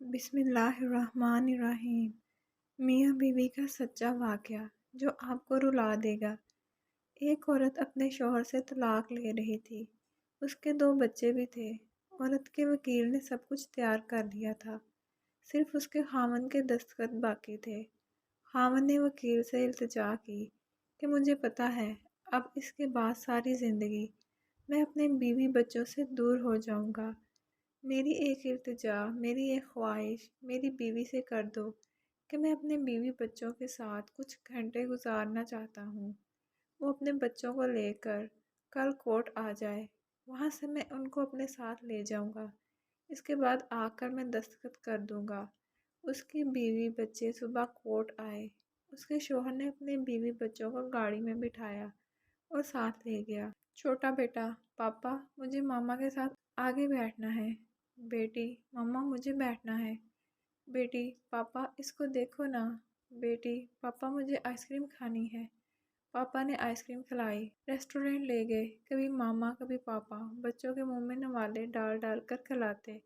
بسم اللہ الرحمن الرحیم۔ میاں بیوی کا سچا واقعہ جو آپ کو رلا دے گا۔ ایک عورت اپنے شوہر سے طلاق لے رہی تھی۔ اس کے 2 بچے بھی تھے۔ عورت کے وکیل نے سب کچھ تیار کر لیا تھا، صرف اس کے خاوند کے دستخط باقی تھے۔ خاوند نے وکیل سے التجا کی کہ مجھے پتہ ہے اب اس کے بعد ساری زندگی میں اپنے بیوی بچوں سے دور ہو جاؤں گا۔ میری ایک التجا، میری ایک خواہش میری بیوی سے کر دو کہ میں اپنے بیوی بچوں کے ساتھ کچھ گھنٹے گزارنا چاہتا ہوں۔ وہ اپنے بچوں کو لے کر کل کورٹ آ جائے، وہاں سے میں ان کو اپنے ساتھ لے جاؤں گا۔ اس کے بعد آ کر میں دستخط کر دوں گا۔ اس کی بیوی بچے صبح کورٹ آئے۔ اس کے شوہر نے اپنے بیوی بچوں کو گاڑی میں بٹھایا اور ساتھ لے گیا۔ چھوٹا بیٹا: پاپا مجھے ماما کے ساتھ آگے بیٹھنا ہے۔ بیٹی: ماما مجھے بیٹھنا ہے۔ بیٹی: پاپا اس کو دیکھو نا۔ بیٹی: پاپا مجھے آئس کریم کھانی ہے۔ پاپا نے آئس کریم کھلائی۔ ریسٹورنٹ لے گئے، کبھی ماما کبھی پاپا بچوں کے منہ میں نوالے ڈال ڈال کر کھلاتے۔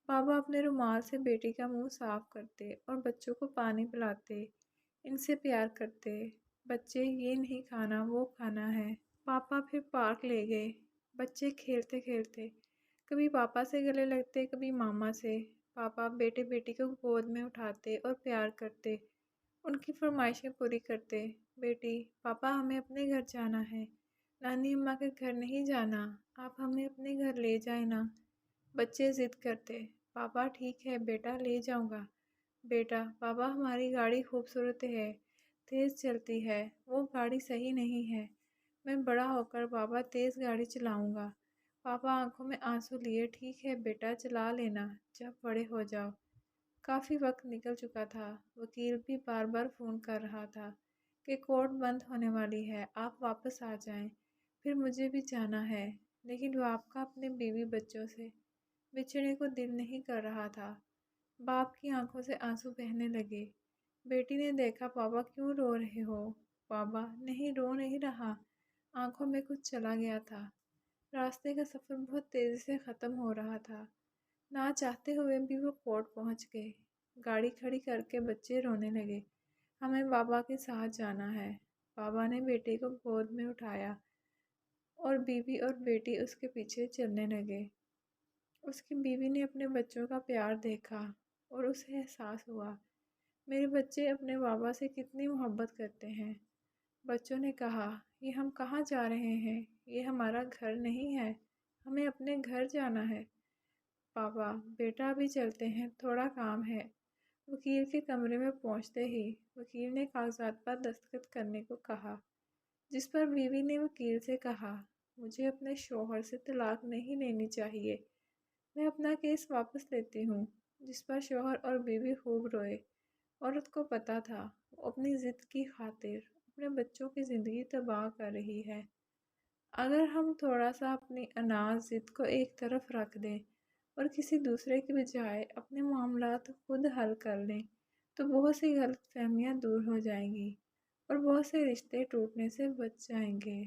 پاپا اپنے رومال سے بیٹی کا منہ صاف کرتے اور بچوں کو پانی پلاتے، ان سے پیار کرتے۔ بچے: یہ نہیں کھانا، وہ کھانا ہے۔ پاپا پھر پارک لے گئے۔ بچے کھیلتے کھیلتے کبھی پاپا سے گلے لگتے، کبھی ماما سے۔ پاپا بیٹے بیٹی کو گود میں اٹھاتے اور پیار کرتے، ان کی فرمائشیں پوری کرتے۔ بیٹی: پاپا ہمیں اپنے گھر جانا ہے، نانی اماں کے گھر نہیں جانا، آپ ہمیں اپنے گھر لے جائیں نا۔ بچے ضد کرتے: پاپا ٹھیک ہے بیٹا، لے جاؤں گا۔ بیٹا: پاپا ہماری گاڑی خوبصورت ہے، تیز چلتی ہے، وہ گاڑی صحیح نہیں ہے، میں بڑا ہو کر پاپا تیز گاڑی چلاؤں گا۔ پاپا آنکھوں میں آنسو لیے: ٹھیک ہے بیٹا، چلا لینا جب بڑے ہو جاؤ۔ کافی وقت نکل چکا تھا۔ وکیل بھی بار بار فون کر رہا تھا کہ کورٹ بند ہونے والی ہے، آپ واپس آ جائیں، پھر مجھے بھی جانا ہے۔ لیکن باپ کا اپنے بیوی بچوں سے بچھڑنے کو دل نہیں کر رہا تھا۔ باپ کی آنکھوں سے آنسو بہنے لگے۔ بیٹی نے دیکھا: پاپا کیوں رو رہے ہو؟ پاپا: نہیں، رو نہیں رہا، آنکھوں میں کچھ چلا گیا تھا۔ راستے کا سفر بہت تیزی سے ختم ہو رہا تھا۔ نہ چاہتے ہوئے بھی وہ کورٹ پہنچ گئے۔ گاڑی کھڑی کر کے بچے رونے لگے: ہمیں بابا کے ساتھ جانا ہے۔ بابا نے بیٹے کو گود میں اٹھایا اور بیوی اور بیٹی اس کے پیچھے چلنے لگے۔ اس کی بیوی نے اپنے بچوں کا پیار دیکھا اور اسے احساس ہوا، میرے بچے اپنے بابا سے کتنی محبت کرتے ہیں۔ بچوں نے کہا: یہ ہم کہاں جا رہے ہیں؟ یہ ہمارا گھر نہیں ہے، ہمیں اپنے گھر جانا ہے۔ پاپا: بیٹا ابھی چلتے ہیں، تھوڑا کام ہے۔ وکیل کے کمرے میں پہنچتے ہی وکیل نے کاغذات پر دستخط کرنے کو کہا، جس پر بیوی نے وکیل سے کہا: مجھے اپنے شوہر سے طلاق نہیں لینی چاہیے، میں اپنا کیس واپس لیتی ہوں۔ جس پر شوہر اور بیوی خوب روئے۔ عورت کو پتہ تھا وہ اپنی ضد کی خاطر اپنے بچوں کی زندگی تباہ کر رہی ہے۔ اگر ہم تھوڑا سا اپنی ضد کو ایک طرف رکھ دیں اور کسی دوسرے کی بجائے اپنے معاملات خود حل کر لیں تو بہت سی غلط فہمیاں دور ہو جائیں گی اور بہت سے رشتے ٹوٹنے سے بچ جائیں گے۔